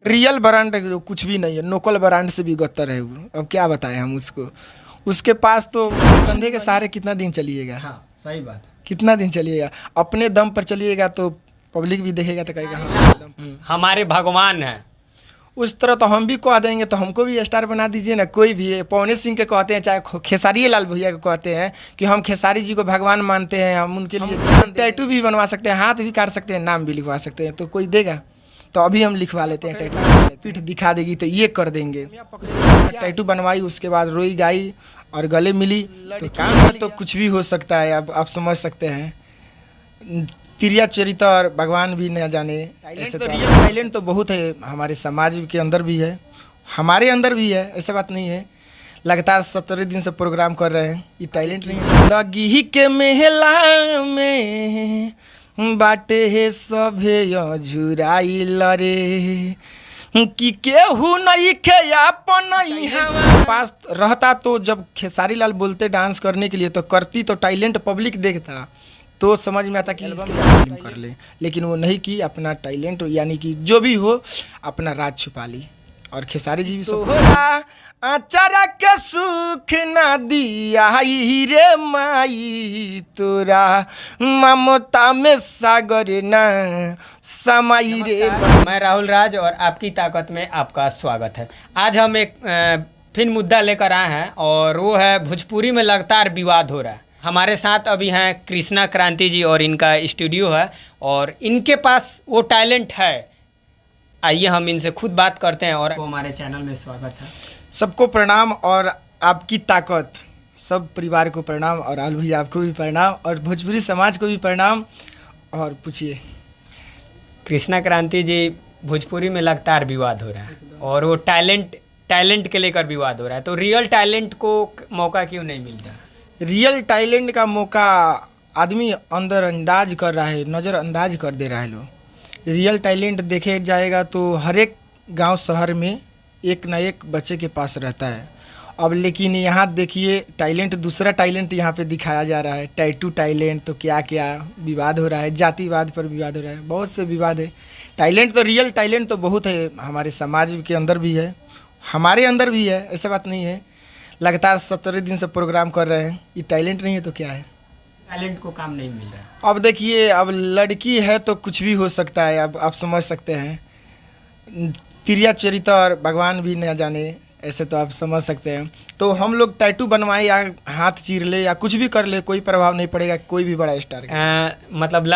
Real brand कुछ भी नहीं है, लोकल ब्रांड से भी बदतर है वो। अब क्या बताएं हम उसको। उसके पास तो कंधे के सहारे कितना दिन चलिएगा। हाँ सही बात है। कितना दिन चलिएगा, अपने दम पर चलिएगा तो पब्लिक भी देखेगा तो कहेगा हाँ दम पर। हमारे भगवान हैं। उस तरह तो हम भी कह देंगे तो हमको भी स्टार बना दीजिए ना। कोई भी पवनी सिंह के कहते हैं, चाहे खेसारी लाल भैया को कहते हैं कि हम खेसारी जी को भगवान मानते हैं, हम उनके लिए टैटू भी बनवा सकते हैं, हाथ भी काट सकते हैं, नाम भी लिखवा सकते हैं। तो कोई देगा तो अभी हम लिखवा लेते हैं टैटू। पीठ दिखा देगी तो ये कर देंगे। टैटू बनवाई, उसके बाद रोई गाई और गले मिली तो काम तो कुछ भी हो सकता है। अब आप समझ सकते हैं। तिरिया चरित्र और भगवान भी न जाने। ऐसे तो रियल टैलेंट तो बहुत है, हमारे समाज के अंदर भी है, हमारे अंदर भी है, ऐसा बात नहीं है। लगातार 17 दिन से प्रोग्राम कर रहे हैं, ये टैलेंट नहीं है। लगी के मेला में बाटे है सभे झुराई लरे कि केहू नहीं खे अपन पास रहता। तो जब खेसारी लाल बोलते डांस करने के लिए तो करती, तो टैलेंट पब्लिक देखता तो समझ में आता कि इसके लिए फिल्म कर ले। लेकिन वो नहीं की, अपना टैलेंट यानी कि जो भी हो अपना राज छुपा ली। और खेसारी जी भी तो आचारा के सुख ना दिया ही रे माई, तोरा ममता में सागर ना समाई रे। मैं राहुल राज और आपकी ताकत में आपका स्वागत है। आज हम एक फिर मुद्दा लेकर आए हैं और वो है भोजपुरी में लगातार विवाद हो रहा है। हमारे साथ अभी हैं कृष्णा क्रांति जी और इनका स्टूडियो है और इनके पास वो टैलेंट है। आइए हम इनसे खुद बात करते हैं। और हमारे चैनल में स्वागत है। सबको प्रणाम और आपकी ताकत, सब परिवार को प्रणाम और आल भैया आपको भी प्रणाम और भोजपुरी समाज को भी प्रणाम। और पूछिए। कृष्णा क्रांति जी, भोजपुरी में लगातार विवाद हो रहा है और वो टैलेंट के लेकर विवाद हो रहा है, तो रियल टैलेंट को मौका क्यों नहीं मिल रहा? रियल टैलेंट का मौका आदमी अंदरअंदाज कर रहा है, नज़रअंदाज कर दे रहा है लोग। रियल टैलेंट देखे जाएगा तो हर एक गांव शहर में एक ना एक बच्चे के पास रहता है। अब लेकिन यहाँ देखिए टैलेंट, दूसरा टैलेंट यहाँ पे दिखाया जा रहा है, टैटू टैलेंट। तो क्या क्या विवाद हो रहा है, जातिवाद पर विवाद हो रहा है, बहुत से विवाद है। टैलेंट तो रियल टैलेंट तो बहुत है, हमारे समाज के अंदर भी है, हमारे अंदर भी है, ऐसा बात नहीं है। लगातार 17 दिन से प्रोग्राम कर रहे हैं, ये टैलेंट नहीं है तो क्या है? टैलेंट को काम नहीं मिल रहा। अब देखिए, अब लड़की है तो कुछ भी हो सकता है। अब आप समझ सकते हैं। तिरिया चरित्र और भगवान भी न जाने, ऐसे तो आप समझ सकते हैं। तो हम लोग टैटू बनवाए या हाथ चीर ले या कुछ भी कर ले, कोई प्रभाव नहीं पड़ेगा कोई भी बड़ा स्टार का। मतलब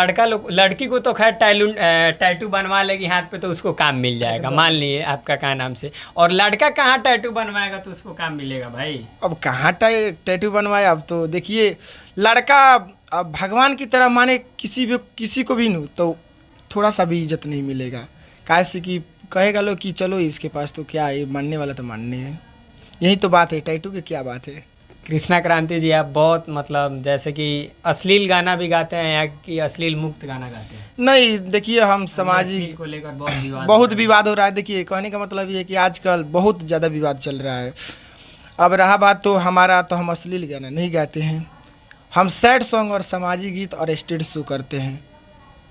लड़की को तो खैर टैटू बनवा लेगी हाथ पे तो उसको काम मिल जाएगा, मान लिए आपका क्या नाम से। और लड़का कहाँ टैटू बनवाएगा तो उसको काम मिलेगा भाई? अब कहाँ टैटू बनवाए? अब तो देखिए, लड़का अब भगवान की तरह माने किसी को भी नहीं तो थोड़ा सा भी इज्जत नहीं मिलेगा। कैसे कि कहेगा लोग कि चलो इसके पास तो क्या है, मानने वाला तो मानने है। यही तो बात है, टैटू की क्या बात है। कृष्णा क्रांति जी, आप बहुत मतलब जैसे कि अश्लील गाना भी गाते हैं या कि अश्लील मुक्त गाना गाते हैं? नहीं, देखिए हम सामाजिक को लेकर बहुत विवाद हो रहा है। देखिए, कहने का मतलब ये है कि आजकल बहुत ज़्यादा विवाद चल रहा है। अब रहा बात तो हमारा, तो हम अश्लील गाना नहीं गाते हैं, हम सैड सॉन्ग और सामाजिक गीत और स्टेज शो करते हैं।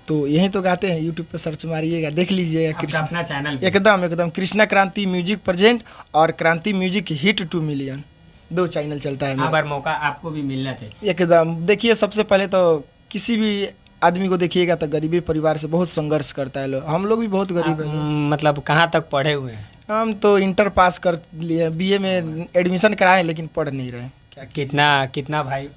तो यही तो गाते हैं। यूट्यूब पर सर्च मारिएगा, देख लीजिएगा। अपना चैनल एकदम कृष्णा क्रांति म्यूजिक प्रेजेंट और क्रांति म्यूजिक हिट 2 मिलियन, 2 चैनल चलता है। बार मौका आपको भी मिलना चाहिए। एकदम। देखिए, सबसे पहले तो किसी भी आदमी को देखिएगा तो गरीबी परिवार से बहुत संघर्ष करता है लोग। हम लोग भी बहुत गरीब हैं। मतलब कहाँ तक पढ़े हुए हैं? हम तो इंटर पास कर लिए, BA में एडमिशन कराए लेकिन पढ़ नहीं रहे। कितना भाई?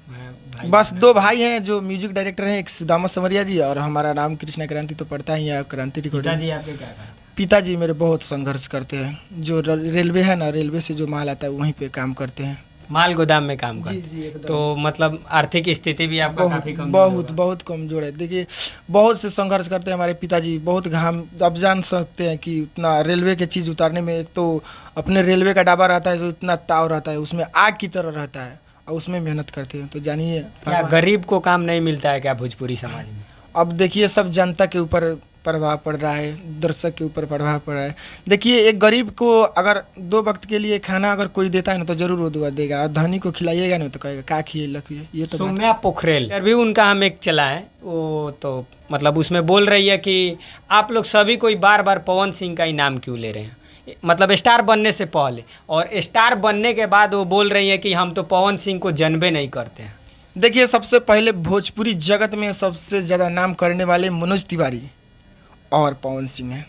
बस 2 भाई हैं जो म्यूजिक डायरेक्टर हैं, एक सुदामा समरिया जी और हमारा नाम कृष्णा क्रांति तो पढ़ता ही है, क्रांति रिकॉर्डिंग। पिताजी आपके क्या करते हैं? पिताजी मेरे बहुत संघर्ष करते हैं। जो रेलवे है ना, रेलवे से जो माल आता है वहीं पे काम करते हैं, माल गोदाम में काम करते हैं। जी, तो मतलब आर्थिक स्थिति भी आपका काफी कमजोर बहुत कमजोर है। देखिए, बहुत से संघर्ष करते हैं हमारे पिताजी, बहुत घाम। आप जान सकते हैं कि उतना रेलवे की चीज़ उतारने में, एक तो अपने रेलवे का डाबा रहता है जो इतना ताव रहता है, उसमें आग की तरह रहता है और उसमें मेहनत करते हैं। तो जानिए, क्या गरीब को काम नहीं मिलता है क्या भोजपुरी समाज में? अब देखिए, सब जनता के ऊपर प्रभाव पड़ रहा है, दर्शक के ऊपर प्रभाव पड़ रहा है। देखिए, एक गरीब को अगर 2 वक्त के लिए खाना अगर कोई देता है ना तो जरूर वो दुआ देगा, और धनी को खिलाइएगा ना तो कहेगा का खिएलक ये तो सौम्या पोखरेल भी उनका हम एक चला है, वो तो मतलब उसमें बोल रही है कि आप लोग सभी कोई बार बार पवन सिंह का ही नाम क्यों ले रहे हैं, मतलब स्टार बनने से पहले, और स्टार बनने के बाद वो बोल रही है कि हम तो पवन सिंह को जानबे नहीं करते हैं। देखिए, सबसे पहले भोजपुरी जगत में सबसे ज़्यादा नाम करने वाले मनोज तिवारी और पवन सिंह हैं,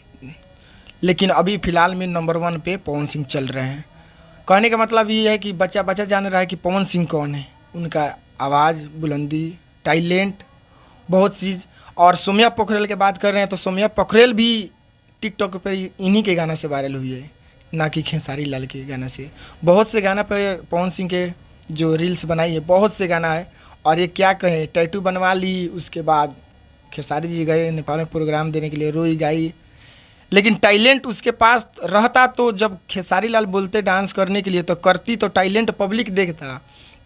लेकिन अभी फ़िलहाल में नंबर 1 पे पवन सिंह चल रहे हैं। कहने का मतलब ये है कि बच्चा बच्चा जान रहा है कि पवन सिंह कौन है, उनका आवाज़, बुलंदी, टैलेंट, बहुत चीज़। और सौम्या पोखरेल की बात कर रहे हैं तो सौम्या पोखरेल भी टिकटॉक पर इन्हीं के गाना से वायरल हुई है, ना कि खेसारी लाल के गाना से। बहुत से गाना पर पवन सिंह के जो रील्स बनाई है, बहुत से गाना है। और ये क्या कहें, टैटू बनवा ली, उसके बाद खेसारी जी गए नेपाल में प्रोग्राम देने के लिए, रोई गाई, लेकिन टैलेंट उसके पास रहता तो जब खेसारी लाल बोलते डांस करने के लिए तो करती, तो टैलेंट पब्लिक देखता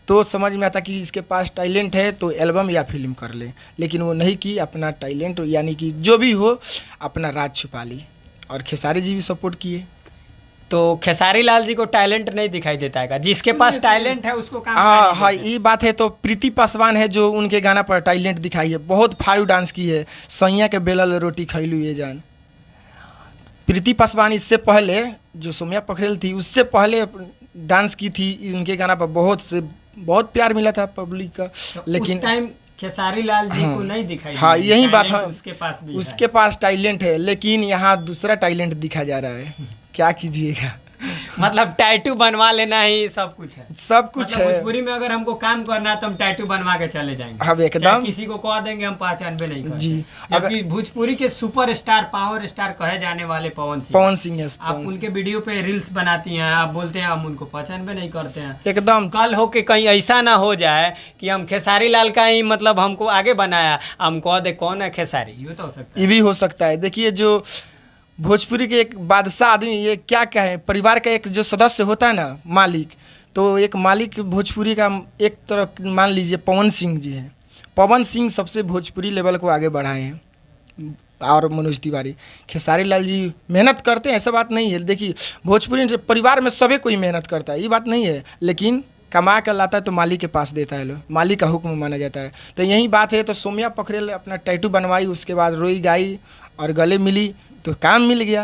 तो समझ में आता कि इसके पास टैलेंट है तो एल्बम या फिल्म कर ले, लेकिन वो नहीं की, अपना टैलेंट यानी कि जो भी हो अपना राज छुपा ली। और खेसारी जी भी सपोर्ट किए। तो खेसारी लाल जी को टैलेंट नहीं दिखाई देता है, जिसके पास टैलेंट है उसको काम हाँ, ये बात है। तो प्रीति पासवान है जो उनके गाना पर टैलेंट दिखाई है, बहुत फाड़ू डांस की है, सैया के बेलल रोटी खैलू ये जान। प्रीति पासवान इससे पहले जो सौम्या पोखरेल थी उससे पहले डांस की थी, उनके गाना पर बहुत प्यार मिला था पब्लिक का, लेकिन उस टाइम खेसारी लाल जी को नहीं दिखाई। हाँ, यही बात है, उसके पास टैलेंट है, लेकिन यहाँ दूसरा टैलेंट दिखा जा रहा है। क्या कीजिएगा, मतलब टैटू बनवा लेना ही सब कुछ है, सब कुछ मतलब है। भोजपुरी में अगर हमको काम करना है तो हम टैटू बनवा के चले जाएंगे, अब एकदम किसी को कह देंगे हम पहचान भी नहीं करेंगे जी। जबकि भोजपुरी के सुपरस्टार, पावर स्टार कहे जाने वाले पवन सिंह है, आप उनके वीडियो पे रील्स बनाती हैं, आप बोलते हैं हम उनको पहचान भी नहीं करते हैं। एकदम कल हो के कहीं ऐसा ना हो जाए कि हम खेसारी लाल का ही मतलब हमको आगे बनाया, हम कह दे कौन है खेसारी, ये तो हो सकता है। ये भी हो सकता है। देखिए, जो भोजपुरी के एक बादशाह आदमी, ये क्या कहें, परिवार का एक जो सदस्य होता है ना, मालिक, तो एक मालिक भोजपुरी का एक तरफ मान लीजिए पवन सिंह जी हैं। पवन सिंह सबसे भोजपुरी लेवल को आगे बढ़ाए हैं, और मनोज तिवारी, खेसारी लाल जी मेहनत करते हैं, ऐसा बात नहीं है। देखिए, भोजपुरी परिवार में सभी कोई मेहनत करता है, ये बात नहीं है, लेकिन कमा कर लाता है तो मालिक के पास देता है, लो मालिक का हुक्म माना जाता है। तो यही बात है। तो सौम्या पोखरेल अपना टैटू बनवाई, उसके बाद रोई गाई और गले मिली तो काम मिल गया।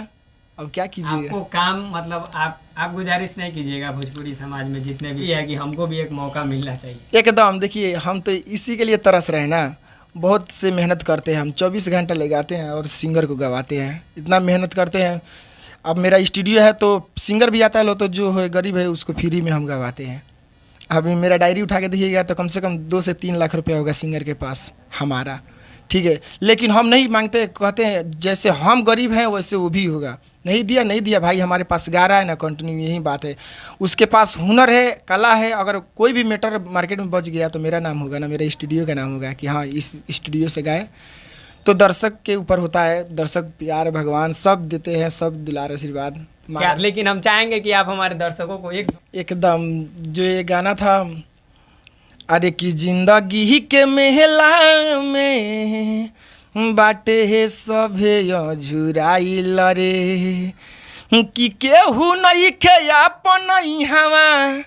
अब क्या कीजिएगा, आपको काम मतलब आप गुजारिश नहीं कीजिएगा भोजपुरी समाज में जितने भी है कि हमको भी एक मौका मिलना चाहिए। एकदम। देखिए, हम तो इसी के लिए तरस रहे हैं ना, बहुत से मेहनत करते हैं हम, 24 घंटा लगाते हैं और सिंगर को गवाते हैं, इतना मेहनत करते हैं। अब मेरा स्टूडियो है तो सिंगर भी आता है, लो तो जो है गरीब है उसको फ्री में हम गवाते हैं। अभी मेरा डायरी उठा के देखिएगा तो कम से कम 2 से 3 लाख रुपया होगा सिंगर के पास हमारा, ठीक है। लेकिन हम नहीं मांगते, कहते हैं जैसे हम गरीब हैं वैसे वो भी होगा। नहीं दिया भाई, हमारे पास गा रहा है ना कंटिन्यू, यही बात है। उसके पास हुनर है, कला है, अगर कोई भी मैटर मार्केट में बच गया तो मेरा नाम होगा ना, मेरे स्टूडियो का नाम होगा कि हाँ इस स्टूडियो से गाए। तो दर्शक के ऊपर होता है, दर्शक प्यार भगवान सब देते हैं, सब दुलार आशीर्वाद। लेकिन हम चाहेंगे कि आप हमारे दर्शकों को एकदम जो ये गाना था, अरे कि जिंदगी के मेला में बाटे है सभे झुराइल रे, कि केहू नहीं खे अपन हवा,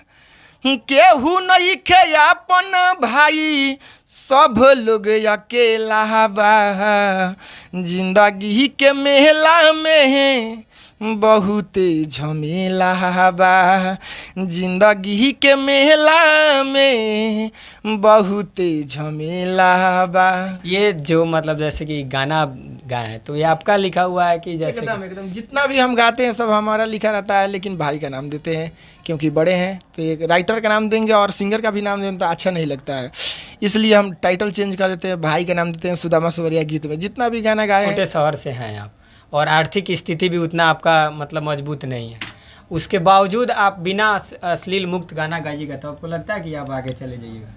केहू नहीं खे अपन भाई, सब लोग अकेला बा। जिंदगी के मेला में बहुत झमेला बा, जिंदगी के मेला में बहुत झमेला बा। ये जो मतलब जैसे कि गाना गाए हैं तो ये आपका लिखा हुआ है कि जैसे एकदम जितना भी हम गाते हैं सब हमारा लिखा रहता है, लेकिन भाई का नाम देते हैं क्योंकि बड़े हैं, तो एक राइटर का नाम देंगे और सिंगर का भी नाम देंगे तो अच्छा नहीं लगता है, इसलिए हम टाइटल चेंज कर देते हैं, भाई का नाम देते हैं। सुदामा सवरिया गीत में जितना भी गाना गाए हैं, छोटे शहर से हैं आप और आर्थिक स्थिति भी उतना आपका मतलब मजबूत नहीं है, उसके बावजूद आप बिना अश्लील मुक्त गाना गाइएगा तो आपको लगता है कि आप आगे चले जाइएगा?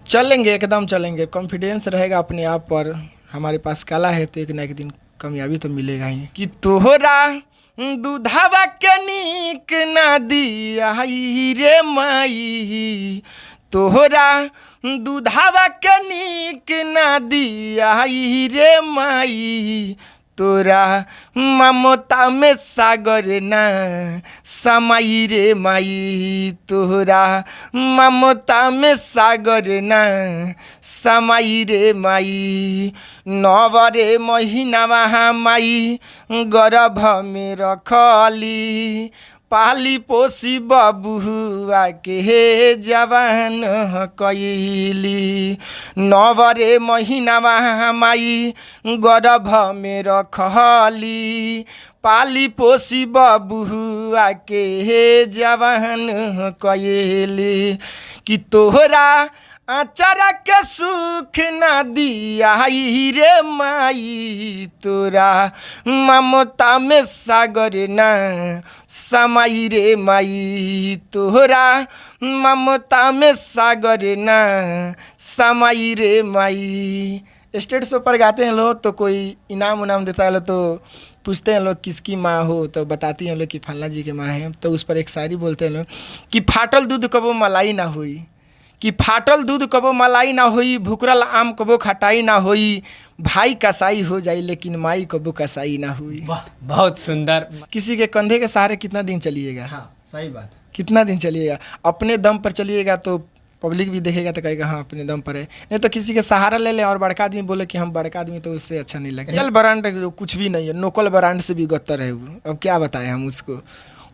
चलेंगे, एकदम चलेंगे। कॉन्फिडेंस रहेगा अपने आप पर, हमारे पास कला है तो एक न एक दिन कामयाबी तो मिलेगा ही। कि तोहरा दूधावा के नीक ना दिया रे माई, तोहरा दूधावा के नीक ना दियाई रे माई, तोरा ममता में सागर ना समाई रे माई, तोहरा ममता में सागर ना समाई रे माई। नवरे महीनावा माई गर्भ में रखली, पाली पोसी बबुआ के जवान कैली। नवरे महीनावा माई गर्भ में रखली, पाली पोसी बबुआ के जवान कैली। कि तोहरा आचारा के सुख ना दियाई रे माई, तोरा ममता में सागर ना समाई रे माई, तोहरा ममता में सागर ना समाई रे माई। स्टेज शो पर गाते हैं लोग तो कोई इनाम उनाम देता है लोग, तो पूछते हैं लोग किसकी माँ हो, तो बताती हैं लोग कि फल्ला जी के माँ है। तो उस पर एक शायरी बोलते हैं लोग कि फाटल दूध कबो मलाई ना हुई, कि फाटल दूध कबो मलाई ना होई, भुकरल आम कबो खटाई ना होई, भाई कसाई हो जाई लेकिन माई कबो कसाई ना हुई। बहुत सुंदर। किसी के कंधे के सहारे कितना दिन चलिएगा? हाँ, सही बात है। कितना दिन चलिएगा? अपने दम पर चलिएगा तो पब्लिक भी देखेगा तो कहेगा हाँ अपने दम पर है, नहीं तो किसी के सहारा ले लें और बड़का आदमी बोले कि हम बड़का आदमी, तो उससे अच्छा नहीं लगेगा। चल ब्रांड कुछ भी नहीं है, नोकल ब्रांड से भी गत्तर है वो, अब क्या बताएं हम उसको।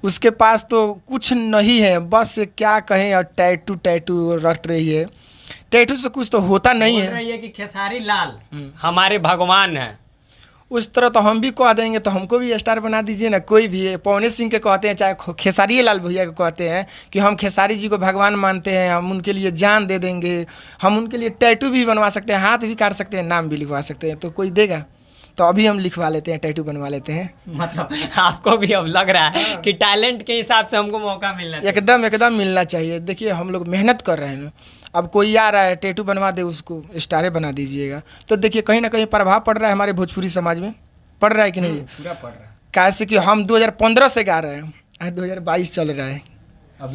उसके पास तो कुछ नहीं है, बस क्या कहें, और टैटू टैटू रट रही है। टैटू से कुछ तो होता नहीं है। रही है कि खेसारी लाल हमारे भगवान है, उस तरह तो हम भी कह देंगे, तो हमको भी स्टार बना दीजिए ना। कोई भी है, पवन सिंह के कहते हैं, चाहे खेसारी लाल भैया को कहते हैं कि हम खेसारी जी को भगवान मानते हैं, हम उनके लिए जान दे देंगे, हम उनके लिए टैटू भी बनवा सकते हैं, हाथ भी काट सकते हैं, नाम भी लिखवा सकते हैं। तो कोई देगा? तो अभी हम लिखवा लेते हैं, टैटू बनवा लेते हैं। मतलब आपको भी अब लग रहा है कि टैलेंट के हिसाब से हमको मौका मिलना चाहिए। एकदम एकदम मिलना चाहिए। देखिए हम लोग मेहनत कर रहे हैं ना, अब कोई आ रहा है टैटू बनवा दे, उसको स्टारे बना दीजिएगा, तो देखिए कहीं ना कहीं प्रभाव पड़ रहा है हमारे भोजपुरी समाज में। पड़ रहा है कि नहीं? पूरा पड़ रहा है। कैसे कि हम 2015 से गा रहे हैं, आज 2022 चल रहा है,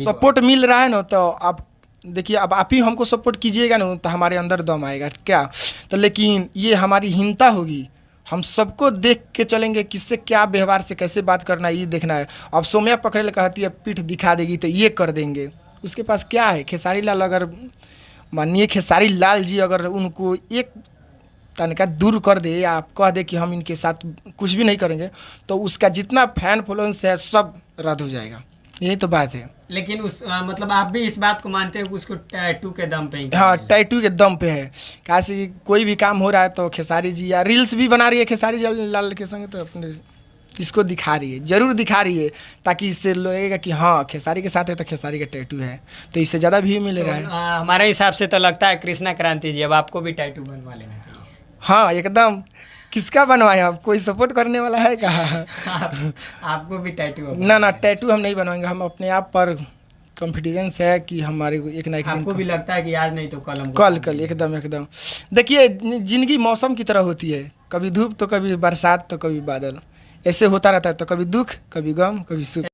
सपोर्ट मिल रहा है ना। तो आप देखिए, अब आप ही हमको सपोर्ट कीजिएगा ना तो हमारे अंदर दम आएगा क्या। तो लेकिन ये हमारी हीनता होगी, हम सबको देख के चलेंगे, किससे क्या व्यवहार से कैसे बात करना है ये देखना है। अब सोम्या पकड़े कहती है पीठ दिखा देगी तो ये कर देंगे, उसके पास क्या है। खेसारी लाल अगर मानिए खेसारी लाल जी अगर उनको एक तनका दूर कर दे या आप कह दे कि हम इनके साथ कुछ भी नहीं करेंगे, तो उसका जितना फैन फॉलोइंग है सब रद्द हो जाएगा। यही तो बात है। लेकिन उस मतलब आप भी इस बात को मानते हैं कि उसको टैटू के दम पे ही? हाँ, टैटू के दम पे है। कैसे कोई भी काम हो रहा है तो खेसारी जी, या रील्स भी बना रही है खेसारी लाल के संग, तो अपने इसको दिखा रही है, जरूर दिखा रही है, ताकि इससे लगेगा कि हाँ खेसारी के साथ है तो खेसारी का टैटू है, तो इससे ज़्यादा व्यू मिल रहा है। हमारे हिसाब से तो लगता है कृष्णा क्रांति जी अब आपको भी टैटू बनवा लेना चाहिए। हाँ एकदम। किसका बनवाए? आप कोई सपोर्ट करने वाला है कहाँ? आपको भी टैटू? ना टैटू हम नहीं बनवाएंगे, हम अपने आप पर कॉन्फिडेंस है कि हमारे को एक ना एक दिन आपको भी लगता है कि आज नहीं तो कल एकदम एकदम। देखिए जिंदगी मौसम की तरह होती है, कभी धूप तो कभी बरसात तो कभी बादल, ऐसे होता रहता है। तो कभी दुख, कभी गम, कभी सुख।